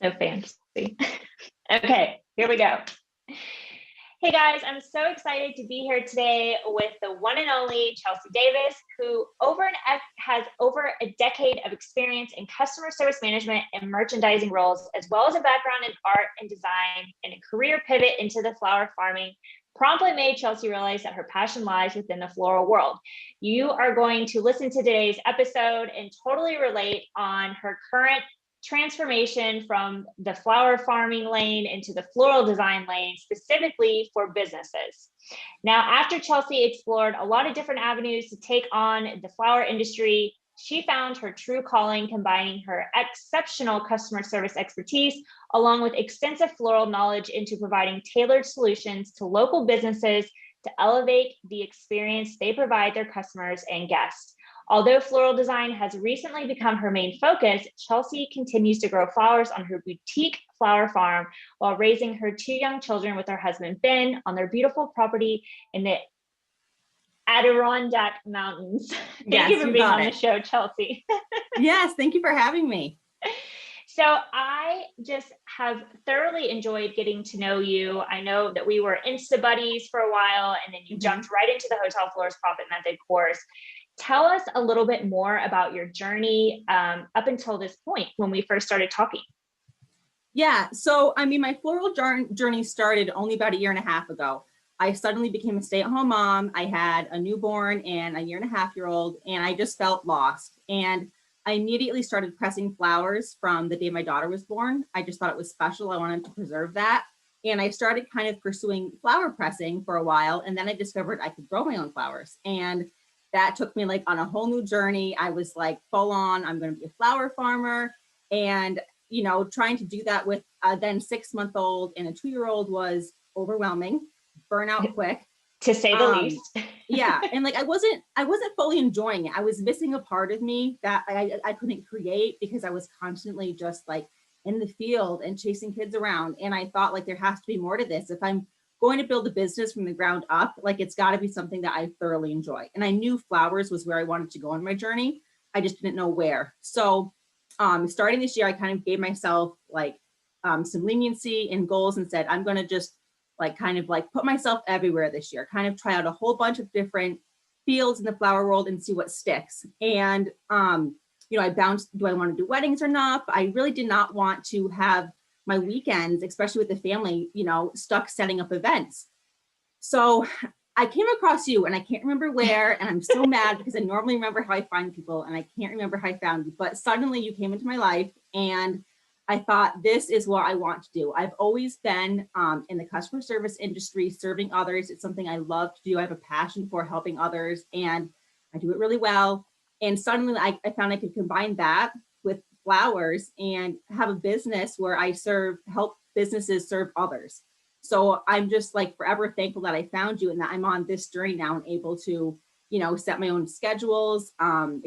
No fancy. Okay, here we go. Hey guys, I'm so excited to be here today with the one and only Chelsea Davis, who has over a decade of experience in customer service management and merchandising roles, as well as a background in art and design, and a career pivot into the flower farming promptly made Chelsea realize that her passion lies within the floral world. You are going to listen to today's episode and totally relate on her current transformation from the flower farming lane into the floral design lane, specifically for businesses. Now, after Chelsea explored a lot of different avenues to take on the flower industry, she found her true calling, combining her exceptional customer service expertise along with extensive floral knowledge into providing tailored solutions to local businesses to elevate the experience they provide their customers and guests. Although floral design has recently become her main focus, Chelsea continues to grow flowers on her boutique flower farm while raising her 2 young children with her husband, Ben, on their beautiful property in the Adirondack Mountains. Thank you for being on the show, Chelsea. Yes, thank you for having me. So I just have thoroughly enjoyed getting to know you. I know that we were Insta buddies for a while, and then you jumped right into the Hotel Florist Profit Method course. Tell us a little bit more about your journey up until this point when we first started talking. Yeah, so I mean, my floral journey started only about 1.5 years ago. I suddenly became a stay-at-home mom. I had a newborn and a 1.5-year-old, and I just felt lost. And I immediately started pressing flowers from the day my daughter was born. I just thought it was special. I wanted to preserve that. And I started kind of pursuing flower pressing for a while. And then I discovered I could grow my own flowers. And that took me like on a whole new journey. I was like full on, I'm going to be a flower farmer. And, you know, trying to do that with a then 6-month-old and a 2-year-old was overwhelming, burnout quick. To say the least. Yeah. And like, I wasn't fully enjoying it. I was missing a part of me that I couldn't create because I was constantly just like in the field and chasing kids around. And I thought like, there has to be more to this. If I'm going to build a business from the ground up, like it's got to be something that I thoroughly enjoy. And I knew flowers was where I wanted to go on my journey. I just didn't know where. So starting this year, I kind of gave myself like some leniency and goals and said, I'm going to just like kind of like put myself everywhere this year, kind of try out a whole bunch of different fields in the flower world and see what sticks. And, you know, I bounced, do I want to do weddings or not? But I really did not want to have my weekends, especially with the family, you know, stuck setting up events. So I came across you and I can't remember where, and I'm so mad because I normally remember how I find people and I can't remember how I found you, but suddenly you came into my life and I thought this is what I want to do. I've always been in the customer service industry, serving others. It's something I love to do. I have a passion for helping others and I do it really well. And suddenly I found I could combine that with flowers and have a business where I help businesses serve others. So I'm just like forever thankful that I found you and that I'm on this journey now and able to, you know, set my own schedules,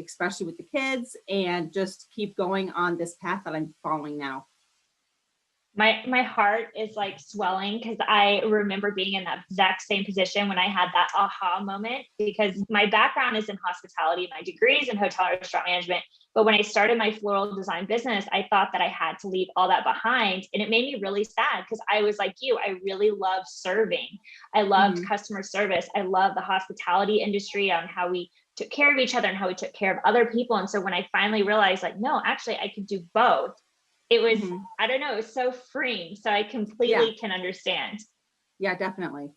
especially with the kids, and just keep going on this path that I'm following now. My heart is like swelling because I remember being in that exact same position when I had that aha moment, because my background is in hospitality, my degree is in hotel and restaurant management. But when I started my floral design business, I thought that I had to leave all that behind. And it made me really sad because I was like you, I really love serving. I loved customer service. I love the hospitality industry on how we took care of each other and how we took care of other people. And so when I finally realized like, no, actually I could do both. It was, I don't know, it was so freeing. So I completely can understand. Yeah, definitely.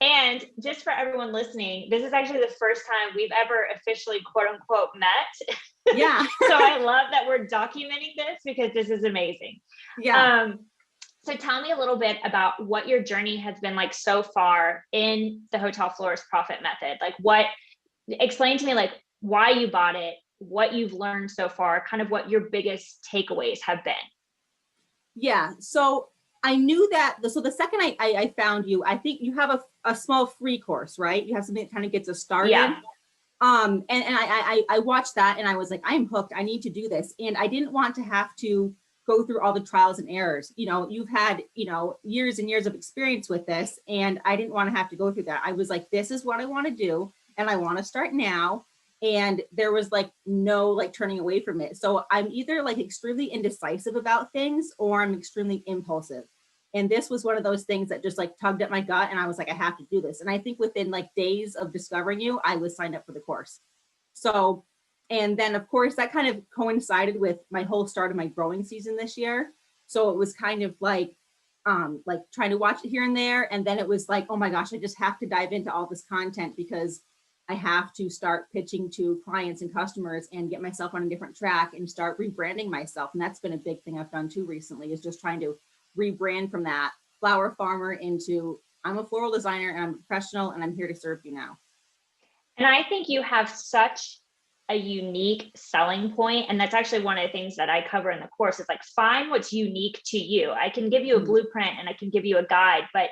And just for everyone listening, this is actually the first time we've ever officially, quote unquote, met. Yeah. So I love that we're documenting this because this is amazing. Yeah. So tell me a little bit about what your journey has been like so far in the Hotel Florist Profit Method. Like explain to me like why you bought it, what you've learned so far, kind of what your biggest takeaways have been. Yeah. So I knew that, so the second I found you, I think you have a small free course, right? You have something that kind of gets us started. Yeah. And I watched that and I was like, I'm hooked. I need to do this. And I didn't want to have to go through all the trials and errors. You know, you've had, you know, years and years of experience with this. And I didn't want to have to go through that. I was like, this is what I want to do. And I want to start now. and there was like no like turning away from it. So I'm either like extremely indecisive about things or I'm extremely impulsive. And this was one of those things that just like tugged at my gut. And I was like, I have to do this. And I think within like days of discovering you, I was signed up for the course. So, and then of course that kind of coincided with my whole start of my growing season this year. So it was kind of like trying to watch it here and there. And then it was like, oh my gosh, I just have to dive into all this content because I have to start pitching to clients and customers and get myself on a different track and start rebranding myself. And that's been a big thing I've done too recently, is just trying to rebrand from that flower farmer into I'm a floral designer and I'm a professional and I'm here to serve you now. And I think you have such a unique selling point. And that's actually one of the things that I cover in the course is like, find what's unique to you. I can give you a blueprint and I can give you a guide, but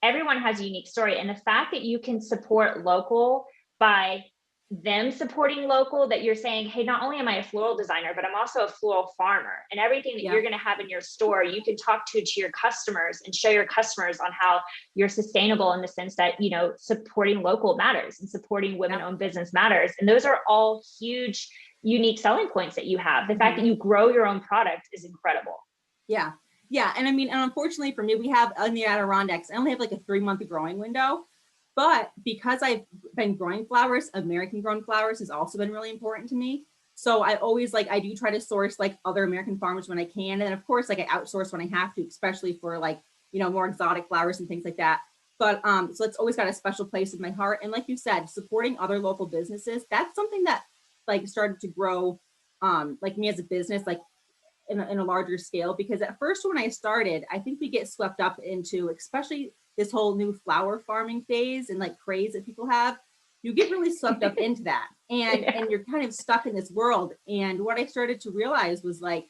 everyone has a unique story. And the fact that you can support local by them supporting local, that you're saying, hey, not only am I a floral designer, but I'm also a floral farmer, and everything that you're going to have in your store, you can talk to your customers and show your customers on how you're sustainable, in the sense that, you know, supporting local matters and supporting women-owned business matters. And those are all huge, unique selling points that you have. The fact that you grow your own product is incredible. Yeah. Yeah. And I mean, and unfortunately for me, we have in the Adirondacks, I only have like a 3-month growing window. But because I've been growing flowers, American grown flowers has also been really important to me. So I always like, I do try to source like other American farmers when I can. And of course, like I outsource when I have to, especially for like, you know, more exotic flowers and things like that. But so it's always got a special place in my heart. And like you said, supporting other local businesses, that's something that like started to grow like me as a business, like in a larger scale. Because at first when I started, I think we get swept up into, especially this whole new flower farming phase and like craze that people have, you get really swept up into that. And and you're kind of stuck in this world. And what I started to realize was like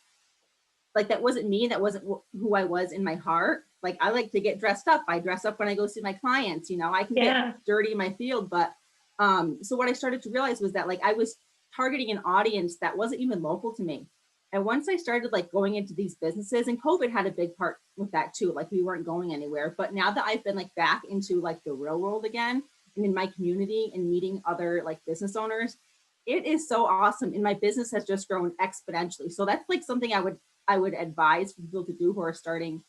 that wasn't me, that wasn't who I was in my heart. Like I like to get dressed up. I dress up when I go see my clients, you know, I can get dirty in my field. But so what I started to realize was that like I was targeting an audience that wasn't even local to me. And once I started like going into these businesses, and COVID had a big part with that too, like we weren't going anywhere. But now that I've been like back into like the real world again and in my community and meeting other like business owners, it is so awesome. And my business has just grown exponentially. So that's like something I would advise for people to do who are starting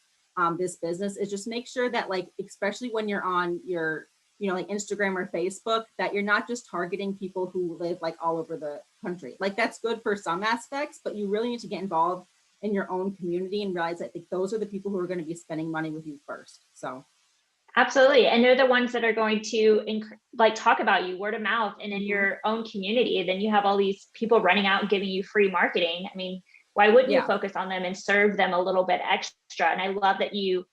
this business, is just make sure that like, especially when you're on your, you know, like Instagram or Facebook, that you're not just targeting people who live like all over the country. Like that's good for some aspects, but you really need to get involved in your own community and realize that like, those are the people who are going to be spending money with you first. So absolutely. And they're the ones that are going to like talk about you word of mouth and in your own community. Then you have all these people running out and giving you free marketing. I mean, why wouldn't you focus on them and serve them a little bit extra? And I love that you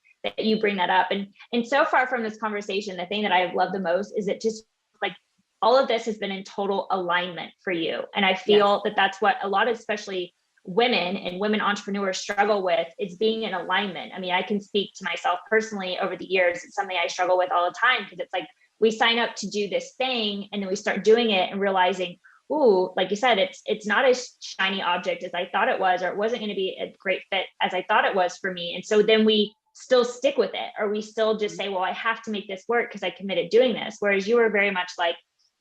bring that up. And so far from this conversation, the thing that I love the most is it just like all of this has been in total alignment for you. And I feel that that's what a lot of, especially women and women entrepreneurs, struggle with, is being in alignment. I mean, I can speak to myself personally over the years. It's something I struggle with all the time, because it's like we sign up to do this thing and then we start doing it and realizing, ooh, like you said, it's not as shiny object as I thought it was, or it wasn't going to be a great fit as I thought it was for me. And so then we still stick with it, or we still just say, well, I have to make this work because I committed doing this. Whereas you were very much like,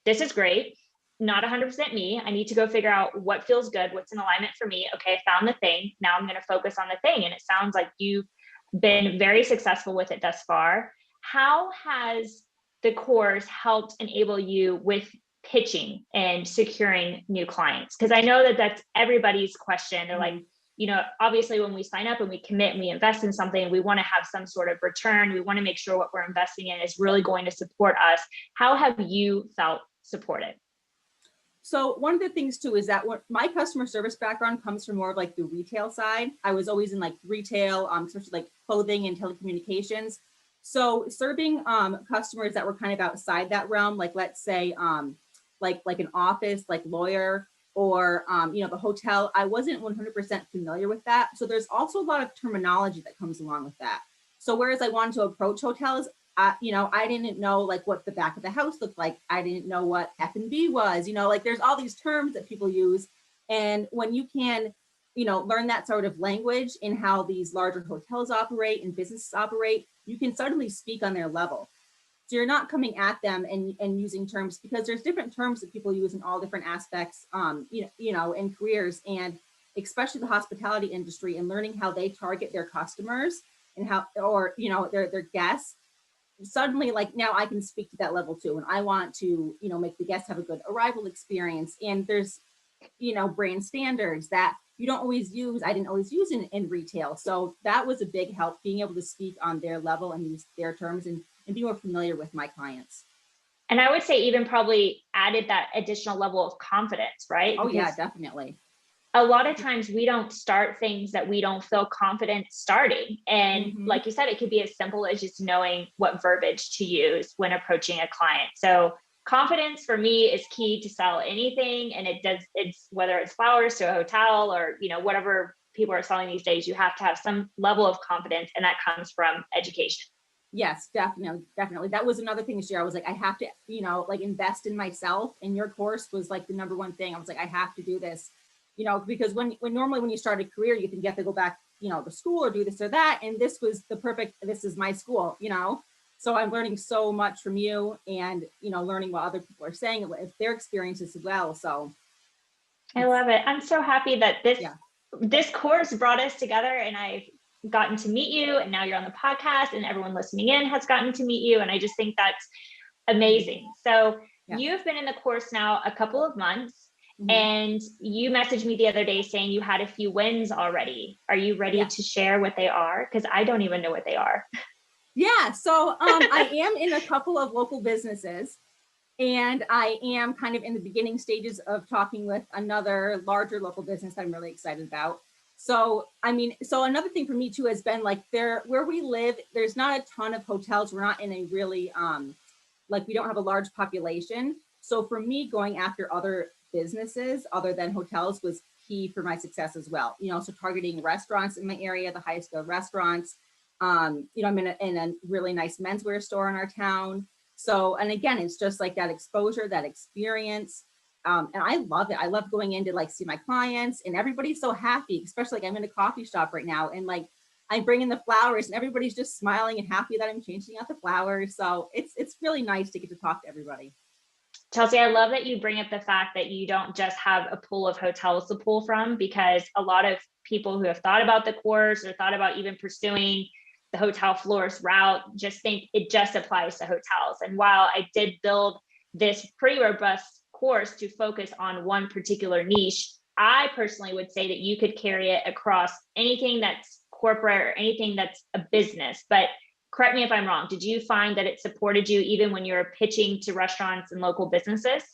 this is great, not 100% me. I need to go figure out what feels good, what's in alignment for me. Okay, I found the thing. Now I'm going to focus on the thing. And it sounds like you've been very successful with it thus far. How has the course helped enable you with pitching and securing new clients? Because I know that that's everybody's question. They're like, you know, obviously when we sign up and we commit and we invest in something, we want to have some sort of return. We want to make sure what we're investing in is really going to support us. How have you felt supported? So one of the things too is that what my customer service background comes from more of like the retail side. I was always in like retail, especially like clothing and telecommunications. So serving customers that were kind of outside that realm, like let's say like an office, like lawyer, or you know, the hotel, I wasn't 100% familiar with that. So there's also a lot of terminology that comes along with that. So whereas I wanted to approach hotels, you know, I didn't know like what the back of the house looked like. I didn't know what F&B was, you know, like there's all these terms that people use. And when you can, you know, learn that sort of language in how these larger hotels operate and businesses operate, you can suddenly speak on their level. So you're not coming at them and using terms, because there's different terms that people use in all different aspects, in careers, and especially the hospitality industry, and learning how they target their customers and how, or, their guests. Suddenly, like, now I can speak to that level too. And I want to, make the guests have a good arrival experience. And there's, brand standards that you don't always use. I didn't always use in retail. So that was a big help, being able to speak on their level and use their terms, and be more familiar with my clients. And I would say even probably added that additional level of confidence, right? Oh, Because yeah, definitely. a lot of times we don't start things that we don't feel confident starting. And like you said, it could be as simple as just knowing what verbiage to use when approaching a client. So confidence for me is key to sell anything. And it's whether it's flowers to a hotel or, whatever people are selling these days, you have to have some level of confidence, and that comes from education. Yes, definitely. That was another thing this year. I was like, I have to, invest in myself. And your course was like the number one thing. I was like, I have to do this, because when normally when you start a career, you can get to go back, to school or do this or that. And this was this is my school, So I'm learning so much from you, and, learning what other people are saying, their experiences as well. So I love it. I'm so happy that yeah. this course brought us together, and I've gotten to meet you, and now you're on the podcast, and everyone listening in has gotten to meet you. And I just think that's amazing. So Yeah. you've been in the course now a couple of months, Mhm. and you messaged me the other day saying you had a few wins already. Are you ready Yeah. to share what they are? Because I don't even know what they are. Yeah. So I am in a couple of local businesses. And I am kind of in the beginning stages of talking with another larger local business I'm really excited about. So, so another thing for me too has been like, where we live, there's not a ton of hotels. We're not in a really, we don't have a large population. So for me, going after other businesses other than hotels was key for my success as well. So targeting restaurants in my area, the highest scale restaurants. I'm in a really nice menswear store in our town. So, and again, it's just like that exposure, that experience. And I love it. I love going in to like see my clients, and everybody's so happy, especially like I'm in a coffee shop right now, and like I bring in the flowers and everybody's just smiling and happy that I'm changing out the flowers. So it's really nice to get to talk to everybody. Chelsea, I love that you bring up the fact that you don't just have a pool of hotels to pull from, because a lot of people who have thought about the course or thought about even pursuing the hotel florist route just think it just applies to hotels. And while I did build this pretty robust course to focus on one particular niche, I personally would say that you could carry it across anything that's corporate or anything that's a business. But correct me if I'm wrong, did you find that it supported you even when you were pitching to restaurants and local businesses?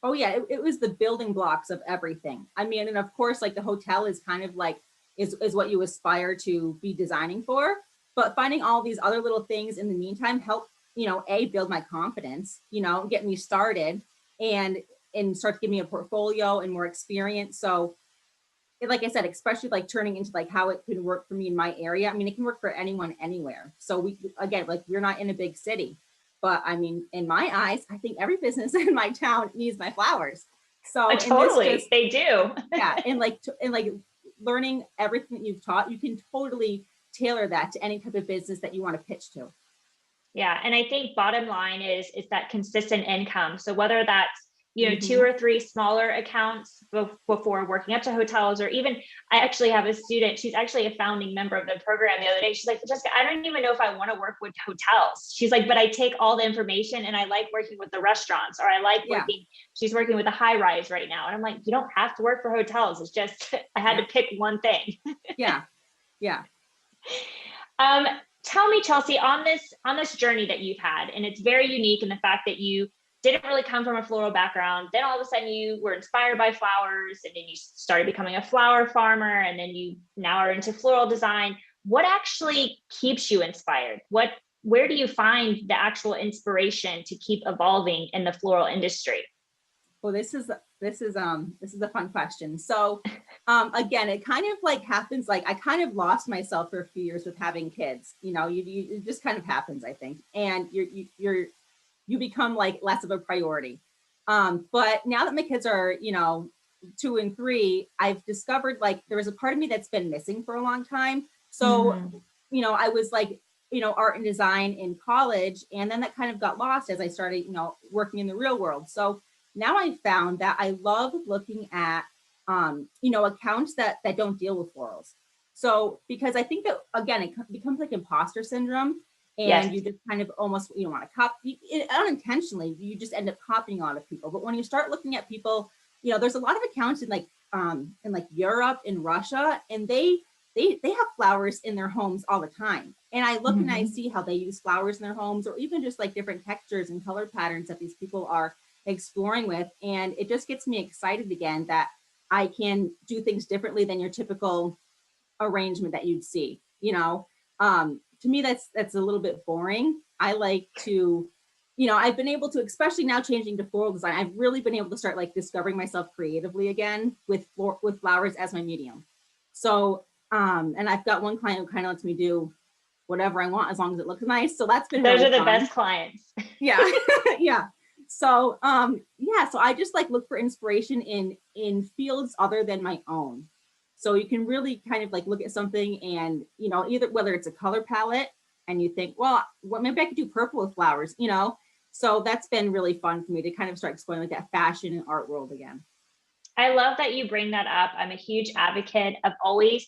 Oh yeah, it was the building blocks of everything. And of course, like the hotel is kind of like is what you aspire to be designing for, but finding all these other little things in the meantime help, build my confidence, get me started, and start to give me a portfolio and more experience. So like I said, especially like turning into like how it could work for me in my area. It can work for anyone anywhere. So we're not in a big city, but in my eyes, I think every business in my town needs my flowers. So Totally, they do. Yeah, and learning everything that you've taught, you can totally tailor that to any type of business that you want to pitch to. Yeah. And I think bottom line is that consistent income. So whether that's, Mm-hmm. 2 or 3 smaller accounts before working up to hotels, or even I actually have a student, she's actually a founding member of the program the other day. She's like, Jessica, I don't even know if I want to work with hotels. She's like, but I take all the information and I like working with the restaurants, or I like working, she's working with a high rise right now. And I'm like, you don't have to work for hotels. It's just, I had to pick one thing. Yeah. Yeah. Tell me, Chelsea, on this journey that you've had, and it's very unique in the fact that you didn't really come from a floral background. Then all of a sudden you were inspired by flowers, and then you started becoming a flower farmer, and then you now are into floral design. What actually keeps you inspired? Where do you find the actual inspiration to keep evolving in the floral industry? Well, this is a fun question. So again, it kind of like happens, like I kind of lost myself for a few years with having kids. It just kind of happens, I think. And you become like less of a priority. But now that my kids are, 2 and 3, I've discovered like there was a part of me that's been missing for a long time. So, I was like art and design in college. And then that kind of got lost as I started, working in the real world. So now I found that I love looking at, accounts that don't deal with florals. So, because I think that, again, it becomes like imposter syndrome, and Yes. you just kind of almost, want to copy it unintentionally. You just end up copying a lot of people. But when you start looking at people, there's a lot of accounts in like Europe and Russia, and they have flowers in their homes all the time. And I look and I see how they use flowers in their homes, or even just like different textures and color patterns that these people are exploring with. And it just gets me excited again that I can do things differently than your typical arrangement that you'd see. To me, that's a little bit boring. I like to, I've been able to, especially now changing to floral design, I've really been able to start like discovering myself creatively again with flowers as my medium. So, and I've got one client who kind of lets me do whatever I want as long as it looks nice. So that's been Those really are the fun. best clients. Yeah. Yeah. So, so I just like look for inspiration in fields other than my own. So you can really kind of like look at something and, either whether it's a color palette and you think, well, maybe I could do purple with flowers, So that's been really fun for me to kind of start exploring like that fashion and art world again. I love that you bring that up. I'm a huge advocate of always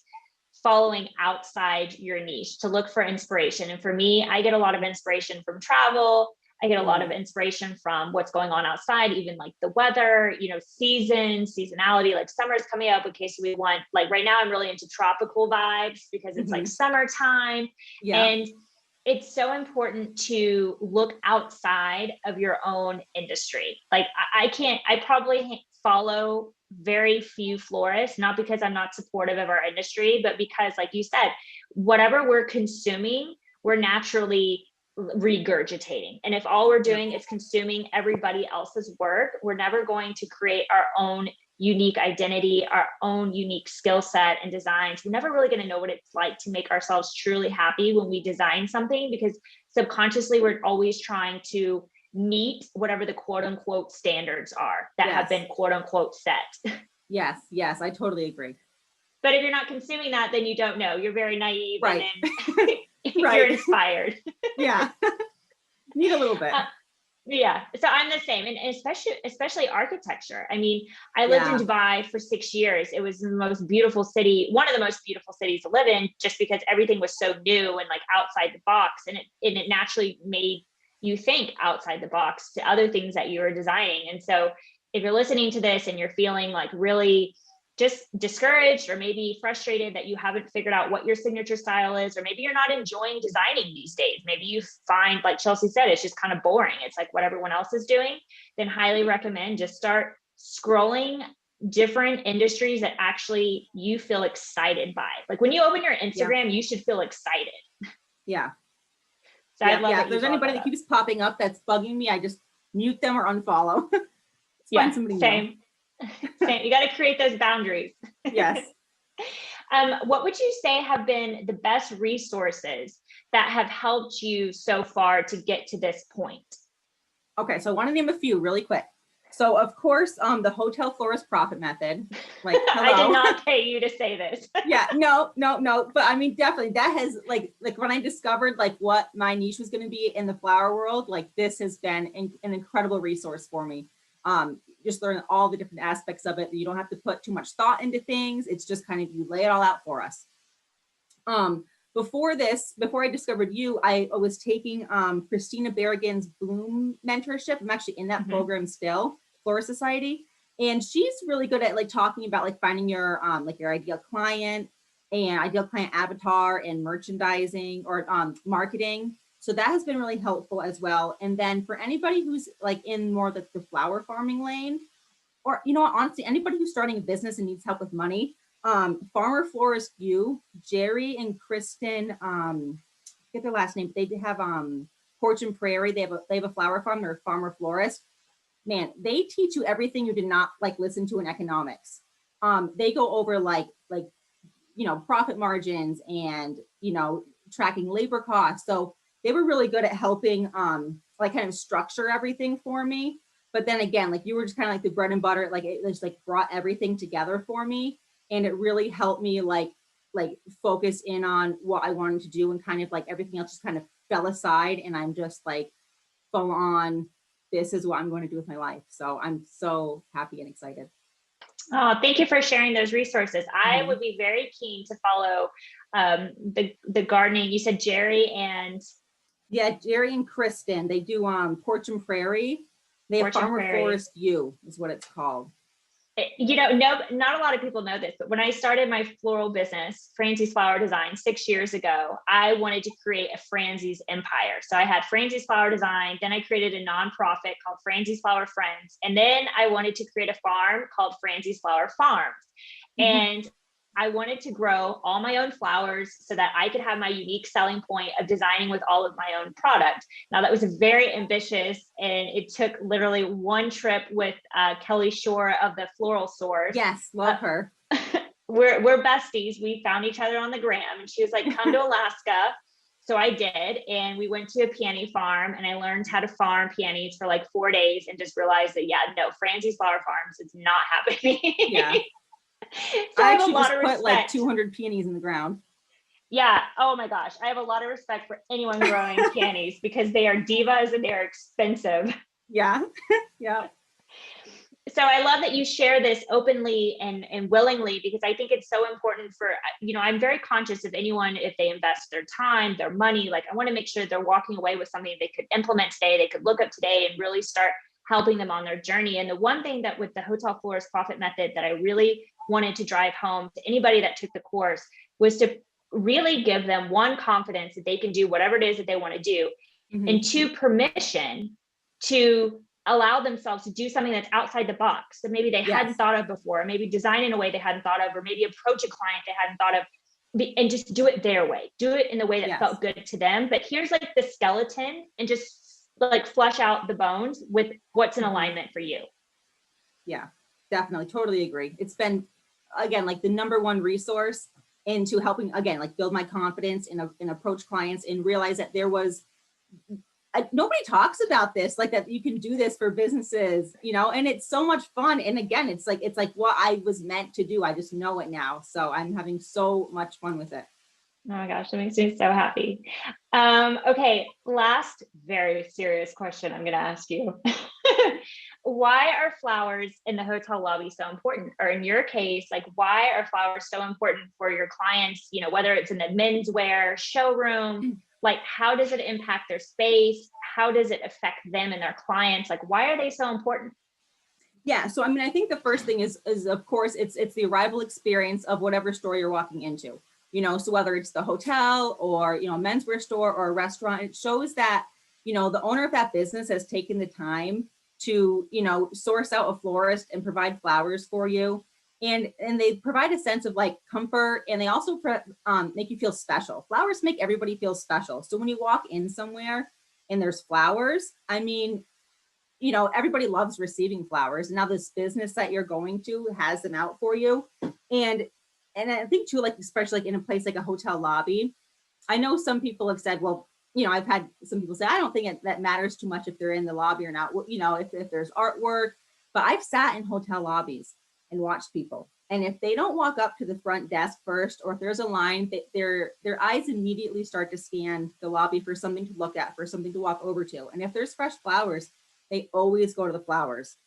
following outside your niche to look for inspiration. And for me, I get a lot of inspiration from travel. I get a lot of inspiration from what's going on outside, even like the weather, seasonality, like summer's coming up in case we want, like right now I'm really into tropical vibes because it's like summertime. Yeah. And it's so important to look outside of your own industry. Like I probably follow very few florists, not because I'm not supportive of our industry, but because like you said, whatever we're consuming, we're naturally regurgitating. And if all we're doing is consuming everybody else's work, we're never going to create our own unique identity, our own unique skill set and designs. We're never really going to know what it's like to make ourselves truly happy when we design something, because subconsciously we're always trying to meet whatever the quote unquote standards are that have been quote unquote set. Yes, I totally agree. But if you're not consuming that, then you don't know. You're very naive, right. And then you're inspired. Yeah. Need a little bit. Yeah. So I'm the same. And especially architecture. I mean, I lived in Dubai for 6 years. It was the most beautiful city, one of the most beautiful cities to live in, just because everything was so new and like outside the box. And it naturally made you think outside the box to other things that you were designing. And so if you're listening to this and you're feeling like really just discouraged or maybe frustrated that you haven't figured out what your signature style is, or maybe you're not enjoying designing these days, maybe you find, like Chelsea said, it's just kind of boring, it's like what everyone else is doing, then highly recommend just start scrolling different industries that actually you feel excited by. Like when you open your Instagram, you should feel excited. Yeah. So I love if there's anybody that keeps popping up that's bugging me, I just mute them or unfollow. Find somebody same. You got to create those boundaries. Yes. What would you say have been the best resources that have helped you so far to get to this point? Okay, so I want to name a few really quick. So of course, the Hotel Florist Profit Method. Like, I did not pay you to say this. Yeah, no. But I mean, definitely that has like when I discovered like what my niche was going to be in the flower world, like this has been an incredible resource for me. Just learn all the different aspects of it. You don't have to put too much thought into things. It's just kind of, you lay it all out for us. Before I discovered you, I was taking Christina Berrigan's Bloom mentorship. I'm actually in that program still, Florist Society. And she's really good at like talking about like finding your ideal client and ideal client avatar and merchandising or marketing. So that has been really helpful as well. And then for anybody who's like in more the flower farming lane, or, honestly, anybody who's starting a business and needs help with money, Farmer Florist U, Jerry and Kristen, get their last name. They have Porch and Prairie. They have a flower farm. They're a farmer florist. Man, they teach you everything you did not like listen to in economics. They go over like profit margins and tracking labor costs. So they were really good at helping like kind of structure everything for me. But then again, like you were just kind of like the bread and butter, like it just like brought everything together for me. And it really helped me like like focus in on what I wanted to do, and kind of like everything else just kind of fell aside, and I'm just like full on, this is what I'm going to do with my life. So I'm so happy and excited. Oh, thank you for sharing those resources. I Mhm. would be very keen to follow the gardening. You said Jerry and Yeah, Jerry and Kristen, they do Porch and Prairie. They have Fortune Farmer Prairie. Florist U is what it's called. You know, no, not a lot of people know this, but when I started my floral business, Fransie's Flower Design, 6 years ago, I wanted to create a Fransie's empire. So I had Fransie's Flower Design, then I created a nonprofit called Fransie's Flower Friends, and then I wanted to create a farm called Fransie's Flower Farms. Mhm. And I wanted to grow all my own flowers so that I could have my unique selling point of designing with all of my own product. Now, that was very ambitious, and it took literally one trip with Kelly Shore of the Floral Source. Yes, love her. We're besties. We found each other on the gram, and she was like, "Come to Alaska." So I did, and we went to a peony farm, and I learned how to farm peonies for like 4 days, and just realized that, yeah, no, Fransie's Flower Farms, it's not happening. Yeah. So I I have a actually lot just of put like respect. 200 peonies in the ground. Yeah. Oh my gosh. I have a lot of respect for anyone growing peonies because they are divas and they are expensive. Yeah. Yeah. So I love that you share this openly and willingly, because I think it's so important for, you know, I'm very conscious of anyone, if they invest their time, their money, like I want to make sure they're walking away with something they could implement today, they could look up today and really start helping them on their journey. And the one thing that with the Hotel Florist Profit Method that I really wanted to drive home to anybody that took the course was to really give them, one, confidence that they can do whatever it is that they want to do, Mhm. and two, permission to allow themselves to do something that's outside the box that maybe they hadn't Yes. thought of before, maybe design in a way they hadn't thought of, or maybe approach a client they hadn't thought of, and just do it their way, do it in the way that Yes. felt good to them. But here's like the skeleton, and just like flesh out the bones with what's in Mhm. alignment for you. Yeah, definitely. Totally agree. It's been, again, like the number one resource into helping, again, like build my confidence and approach clients and realize that there was, nobody talks about this, like that you can do this for businesses, you know, and it's so much fun. And again, it's like what I was meant to do. I just know it now. So I'm having so much fun with it. Oh my gosh, that makes me so happy. Okay, last very serious question I'm going to ask you. Why are flowers in the hotel lobby so important? Or in your case, like, why are flowers so important for your clients? You know, whether it's in the menswear showroom, like, how does it impact their space? How does it affect them and their clients? Like, why are they so important? Yeah. So, I mean, I think the first thing is of course, it's the arrival experience of whatever store you're walking into, you know, so whether it's the hotel or, you know, a menswear store or a restaurant, it shows that, you know, the owner of that business has taken the time to, you know, source out a florist and provide flowers for you. And they provide a sense of like comfort, and they also make you feel special. Flowers make everybody feel special. So when you walk in somewhere and there's flowers, I mean, you know, everybody loves receiving flowers. Now this business that you're going to has them out for you. And and I think too, like especially like in a place like a hotel lobby, I know some people have said, well, you know, I've had some people say, I don't think that matters too much if they're in the lobby or not. Well, you know, if there's artwork, but I've sat in hotel lobbies and watched people. And if they don't walk up to the front desk first, or if there's a line, their eyes immediately start to scan the lobby for something to look at, for something to walk over to. And if there's fresh flowers, they always go to the flowers.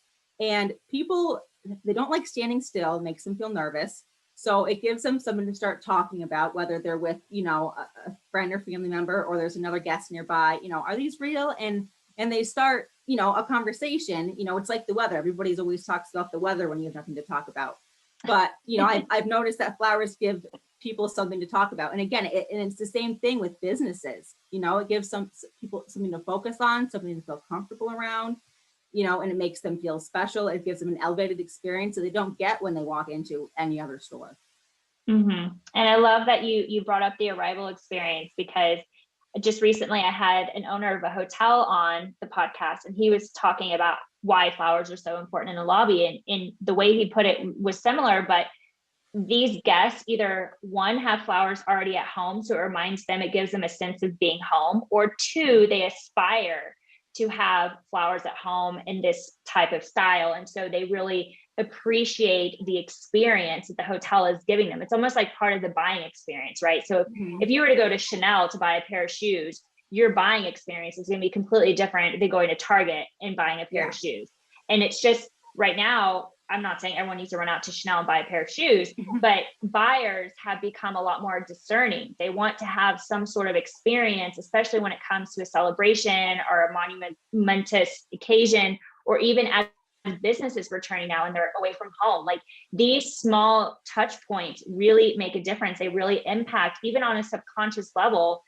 And people, they don't like standing still, makes them feel nervous. So it gives them something to start talking about, whether they're with, you know, a friend or family member, or there's another guest nearby, you know, are these real? And they start, you know, a conversation. You know, it's like the weather. Everybody's always talks about the weather when you have nothing to talk about. But, you know, I've noticed that flowers give people something to talk about. And again, and it's the same thing with businesses. You know, it gives some people something to focus on, something to feel comfortable around, you know, and it makes them feel special. It gives them an elevated experience that they don't get when they walk into any other store. Mm-hmm. And I love that you brought up the arrival experience, because just recently I had an owner of a hotel on the podcast, and he was talking about why flowers are so important in the lobby. And the way he put it was similar, but these guests either, one, have flowers already at home, so it reminds them, it gives them a sense of being home, or two, they aspire to have flowers at home in this type of style. And so they really appreciate the experience that the hotel is giving them. It's almost like part of the buying experience, right? So if you were to go to Chanel to buy a pair of shoes, your buying experience is going to be completely different than going to Target and buying a pair of shoes. And it's just right now, I'm not saying everyone needs to run out to Chanel and buy a pair of shoes, but buyers have become a lot more discerning. They want to have some sort of experience, especially when it comes to a celebration or a monumentous occasion, or even as businesses returning now and they're away from home. Like, these small touch points really make a difference. They really impact, even on a subconscious level,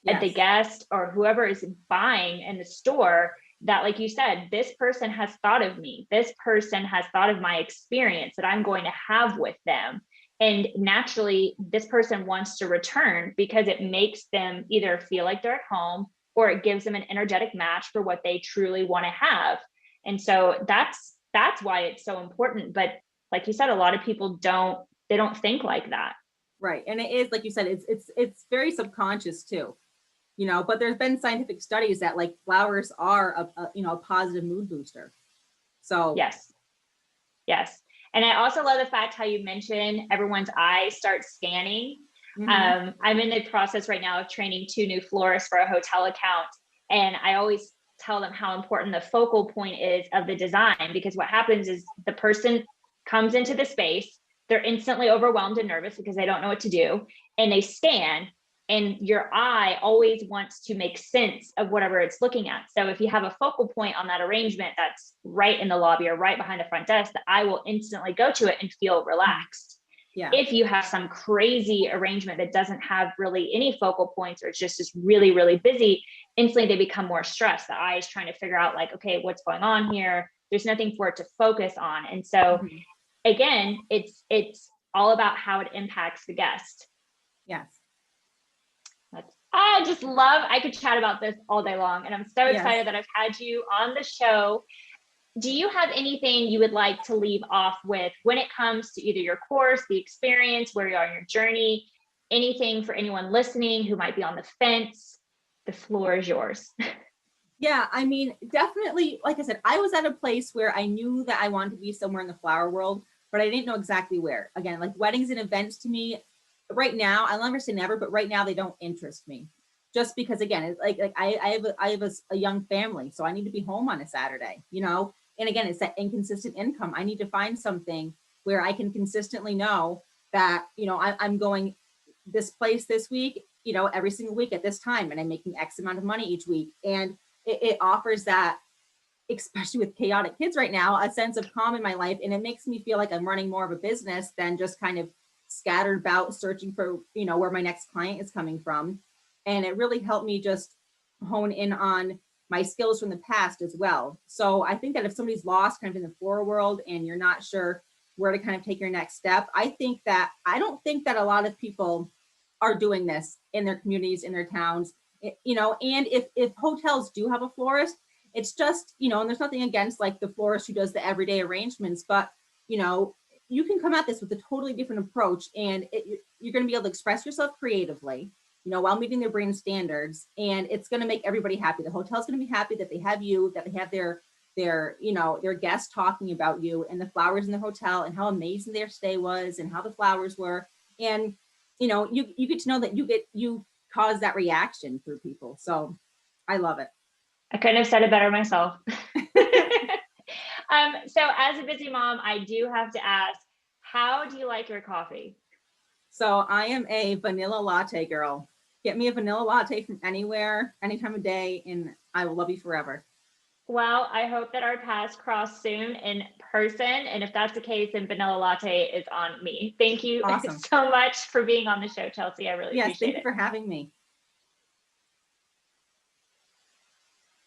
at the guest or whoever is buying in the store, that, like you said, this person has thought of me. This person has thought of my experience that I'm going to have with them. And naturally, this person wants to return because it makes them either feel like they're at home, or it gives them an energetic match for what they truly want to have. And so that's why it's so important. But like you said, a lot of people don't think like that. Right. And it is, like you said, it's very subconscious too. But there's been scientific studies that like flowers are a positive mood booster. So yes. And I also love the fact how you mentioned everyone's eyes start scanning. I'm in the process right now of training 2 new florists for a hotel account. And I always tell them how important the focal point is of the design, because what happens is the person comes into the space, they're instantly overwhelmed and nervous because they don't know what to do, and they scan. And your eye always wants to make sense of whatever it's looking at. So if you have a focal point on that arrangement that's right in the lobby or right behind the front desk, the eye will instantly go to it and feel relaxed. Yeah. If you have some crazy arrangement that doesn't have really any focal points, or it's just really, really busy, instantly they become more stressed. The eye is trying to figure out like, okay, what's going on here? There's nothing for it to focus on. And so again, it's all about how it impacts the guest. Yes. I could chat about this all day long, and I'm so excited that I've had you on the show. Do you have anything you would like to leave off with when it comes to either your course, the experience, where you are in your journey, anything for anyone listening who might be on the fence? The floor is yours. Yeah, I mean, definitely, like I said, I was at a place where I knew that I wanted to be somewhere in the flower world, but I didn't know exactly where. Again, like weddings and events to me, right now, I'll never say never, but right now they don't interest me, just because again, it's like I have a young family, so I need to be home on a Saturday, and again, it's that inconsistent income. I need to find something where I can consistently know that, I'm going this place this week, every single week at this time, and I'm making X amount of money each week. And it offers that, especially with chaotic kids right now, a sense of calm in my life. And it makes me feel like I'm running more of a business than just kind of scattered about searching for, where my next client is coming from. And it really helped me just hone in on my skills from the past as well. So I think that if somebody's lost kind of in the floral world and you're not sure where to kind of take your next step, I don't think that a lot of people are doing this in their communities, in their towns, and if hotels do have a florist, it's just, and there's nothing against like the florist who does the everyday arrangements, but, you can come at this with a totally different approach, and you're going to be able to express yourself creatively, while meeting their brand standards, and it's going to make everybody happy. The hotel's going to be happy that they have you, that they have their guests talking about you and the flowers in the hotel and how amazing their stay was and how the flowers were. And, you get to know that you cause that reaction through people. So I love it. I couldn't have said it better myself. So as a busy mom, I do have to ask, how do you like your coffee? So I am a vanilla latte girl. Get me a vanilla latte from anywhere, any time of day, and I will love you forever. Well, I hope that our paths cross soon in person. And if that's the case, then vanilla latte is on me. Thank you so much for being on the show, Chelsea. I really appreciate it. Yes, thank you for having me.